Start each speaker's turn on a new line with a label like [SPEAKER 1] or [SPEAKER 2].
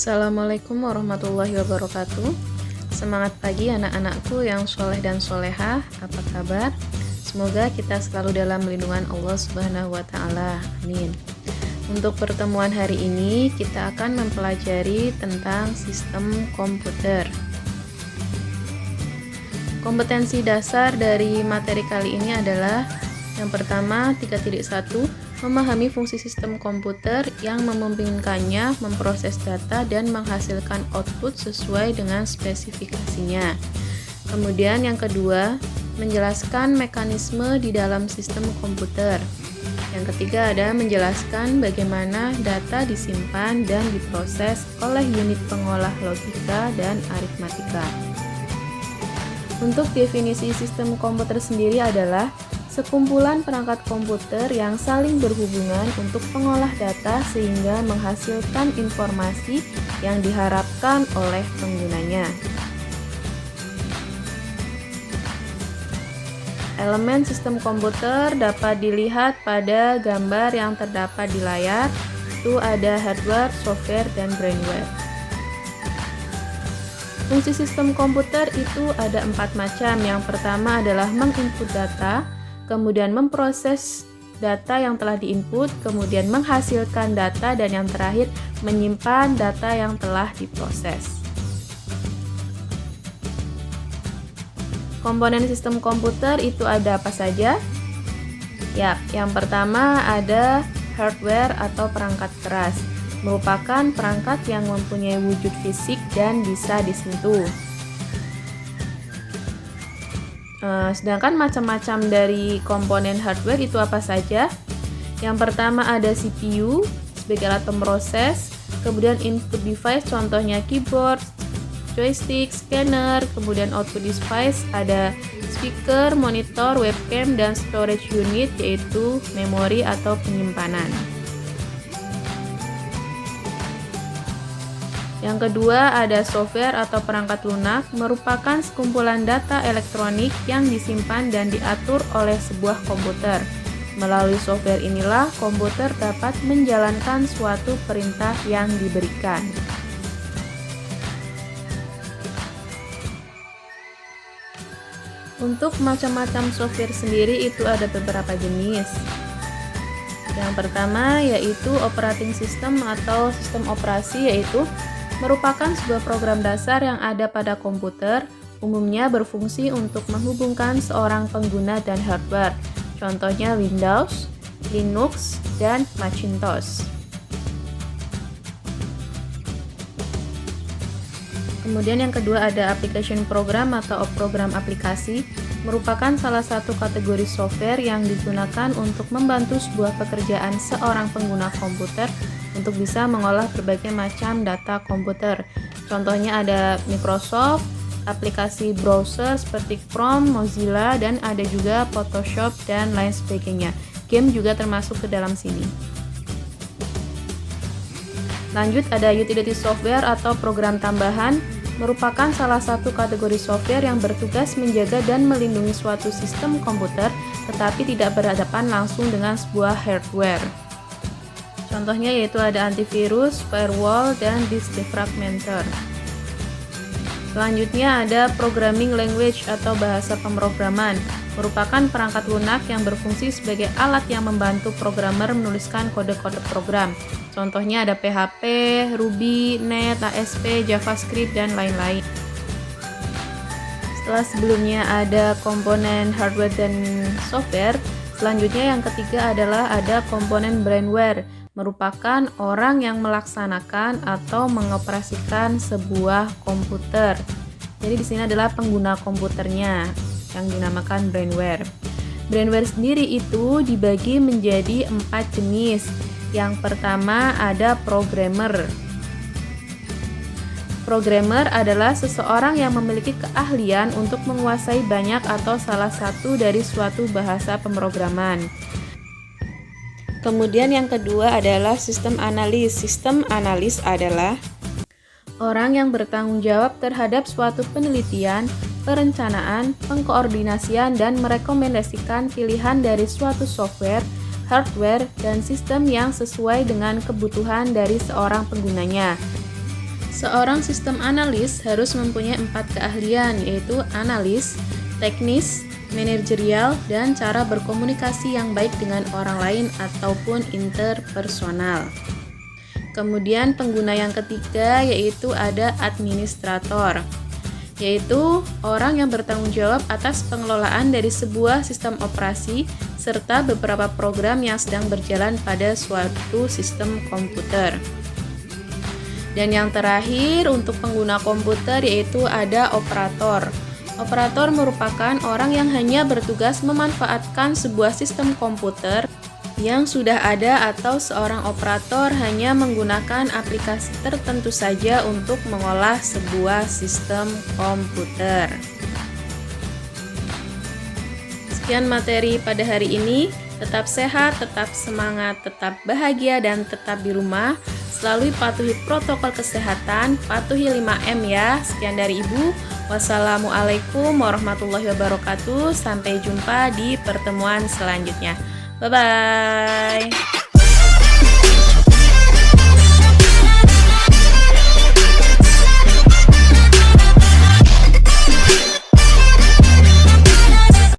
[SPEAKER 1] Assalamualaikum warahmatullahi wabarakatuh. Semangat pagi anak-anakku yang soleh dan solehah. Apa kabar? Semoga kita selalu dalam lindungan Allah Subhanahu wa Ta'ala. Amin. Untuk pertemuan hari ini kita akan mempelajari tentang sistem komputer. Kompetensi dasar dari materi kali ini adalah yang pertama 3.1, memahami fungsi sistem komputer yang memungkinkannya memproses data dan menghasilkan output sesuai dengan spesifikasinya. Kemudian yang kedua, menjelaskan mekanisme di dalam sistem komputer. Yang ketiga ada menjelaskan bagaimana data disimpan dan diproses oleh unit pengolah logika dan aritmatika. Untuk definisi sistem komputer sendiri adalah sekumpulan perangkat komputer yang saling berhubungan untuk mengolah data sehingga menghasilkan informasi yang diharapkan oleh penggunanya. Elemen sistem komputer dapat dilihat pada gambar yang terdapat di layar. Itu ada hardware, software, dan brainware. Fungsi sistem komputer itu ada 4 macam. Yang pertama adalah menginput data, kemudian memproses data yang telah diinput, kemudian menghasilkan data, dan yang terakhir menyimpan data yang telah diproses. Komponen sistem komputer itu ada apa saja? Ya, yang pertama ada hardware atau perangkat keras, merupakan perangkat yang mempunyai wujud fisik dan bisa disentuh. Sedangkan macam-macam dari komponen hardware itu apa saja? Yang pertama ada CPU sebagai alat pemroses, kemudian input device contohnya keyboard, joystick, scanner, kemudian output device ada speaker, monitor, webcam, dan storage unit yaitu memori atau penyimpanan. Yang kedua ada software atau perangkat lunak, merupakan sekumpulan data elektronik yang disimpan dan diatur oleh sebuah komputer. Melalui software inilah komputer dapat menjalankan suatu perintah yang diberikan. Untuk macam-macam software sendiri itu ada beberapa jenis. Yang pertama yaitu operating system atau sistem operasi, yaitu merupakan sebuah program dasar yang ada pada komputer, umumnya berfungsi untuk menghubungkan seorang pengguna dan hardware, contohnya Windows, Linux, dan Macintosh. Kemudian yang kedua ada application program atau program aplikasi, merupakan salah satu kategori software yang digunakan untuk membantu sebuah pekerjaan seorang pengguna komputer untuk bisa mengolah berbagai macam data komputer. Contohnya ada Microsoft, aplikasi browser seperti Chrome, Mozilla, dan ada juga Photoshop dan lain sebagainya. Game juga termasuk ke dalam sini. Lanjut ada utility software atau program tambahan, merupakan salah satu kategori software yang bertugas menjaga dan melindungi suatu sistem komputer tetapi tidak berhadapan langsung dengan sebuah hardware. Contohnya yaitu ada antivirus, firewall, dan disk defragmenter. Selanjutnya ada programming language atau bahasa pemrograman, merupakan perangkat lunak yang berfungsi sebagai alat yang membantu programmer menuliskan kode-kode program. Contohnya ada PHP, Ruby, Net, ASP, JavaScript, dan lain-lain. Setelah sebelumnya ada komponen hardware dan software, selanjutnya yang ketiga adalah ada komponen brainware, merupakan orang yang melaksanakan atau mengoperasikan sebuah komputer. Jadi di sini adalah pengguna komputernya yang dinamakan brainware. Brainware sendiri itu dibagi menjadi 4 jenis. Yang pertama ada programmer. Programmer adalah seseorang yang memiliki keahlian untuk menguasai banyak atau salah satu dari suatu bahasa pemrograman. Kemudian yang kedua adalah sistem analis. Sistem analis adalah orang yang bertanggung jawab terhadap suatu penelitian, perencanaan, pengkoordinasian, dan merekomendasikan pilihan dari suatu software, hardware, dan sistem yang sesuai dengan kebutuhan dari seorang penggunanya. Seorang sistem analis harus mempunyai 4 keahlian, yaitu analis, teknis, manajerial, dan cara berkomunikasi yang baik dengan orang lain ataupun interpersonal. Kemudian pengguna yang ketiga yaitu ada administrator, yaitu orang yang bertanggung jawab atas pengelolaan dari sebuah sistem operasi serta beberapa program yang sedang berjalan pada suatu sistem komputer. Dan yang terakhir untuk pengguna komputer yaitu ada operator. Operator merupakan orang yang hanya bertugas memanfaatkan sebuah sistem komputer yang sudah ada atau seorang operator hanya menggunakan aplikasi tertentu saja untuk mengolah sebuah sistem komputer. Sekian materi pada hari ini. Tetap sehat, tetap semangat, tetap bahagia, dan tetap di rumah. Selalu patuhi protokol kesehatan, patuhi 5M ya. Sekian dari Ibu. Wassalamualaikum warahmatullahi wabarakatuh. Sampai jumpa di pertemuan selanjutnya. Bye-bye.